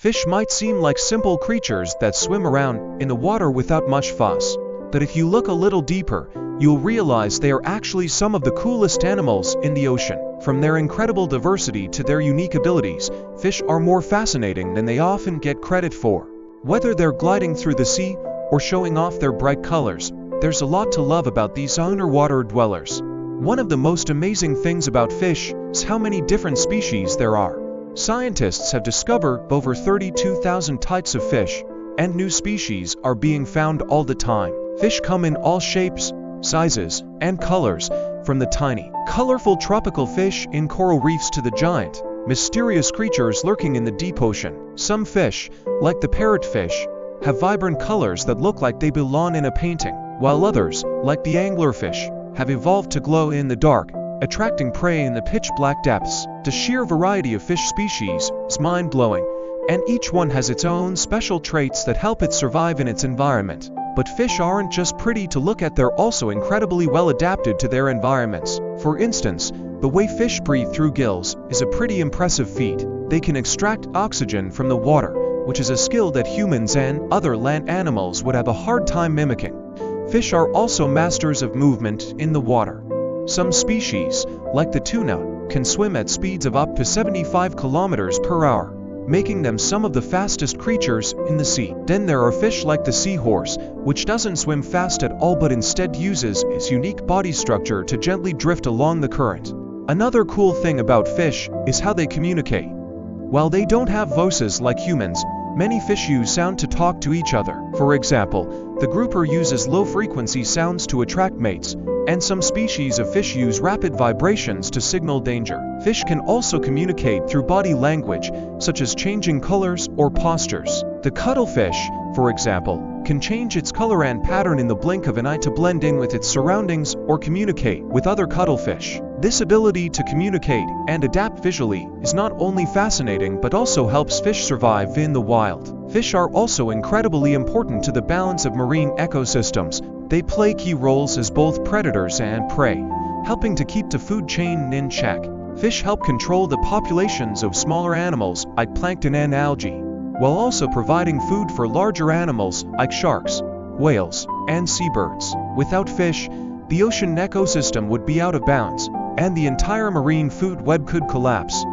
Fish might seem like simple creatures that swim around in the water without much fuss. But if you look a little deeper, you'll realize they are actually some of the coolest animals in the ocean. From their incredible diversity to their unique abilities, fish are more fascinating than they often get credit for. Whether they're gliding through the sea or showing off their bright colors, there's a lot to love about these underwater dwellers. One of the most amazing things about fish is how many different species there are. Scientists have discovered over 32,000 types of fish, and new species are being found all the time. Fish come in all shapes, sizes, and colors, from the tiny, colorful tropical fish in coral reefs to the giant, mysterious creatures lurking in the deep ocean. Some fish, like the parrotfish, have vibrant colors that look like they belong in a painting, while others, like the anglerfish, have evolved to glow in the dark, attracting prey in the pitch-black depths. The sheer variety of fish species is mind-blowing, and each one has its own special traits that help it survive in its environment. But fish aren't just pretty to look at, they're also incredibly well adapted to their environments. For instance, the way fish breathe through gills is a pretty impressive feat. They can extract oxygen from the water, which is a skill that humans and other land animals would have a hard time mimicking. Fish are also masters of movement in the water. Some species, like the tuna, can swim at speeds of up to 75 kilometers per hour, making them some of the fastest creatures in the sea. Then there are fish like the seahorse, which doesn't swim fast at all but instead uses its unique body structure to gently drift along the current. Another cool thing about fish is how they communicate. While they don't have voices like humans, many fish use sound to talk to each other. For example, the grouper uses low-frequency sounds to attract mates, and some species of fish use rapid vibrations to signal danger. Fish can also communicate through body language, such as changing colors or postures. The cuttlefish, for example, can change its color and pattern in the blink of an eye to blend in with its surroundings or communicate with other cuttlefish. This ability to communicate and adapt visually is not only fascinating but also helps fish survive in the wild. Fish are also incredibly important to the balance of marine ecosystems. They play key roles as both predators and prey, helping to keep the food chain in check. Fish help control the populations of smaller animals like plankton and algae, while also providing food for larger animals like sharks, whales, and seabirds. Without fish, the ocean ecosystem would be out of bounds, and the entire marine food web could collapse.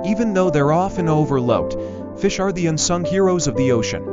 Even though they're often overlooked, fish are the unsung heroes of the ocean.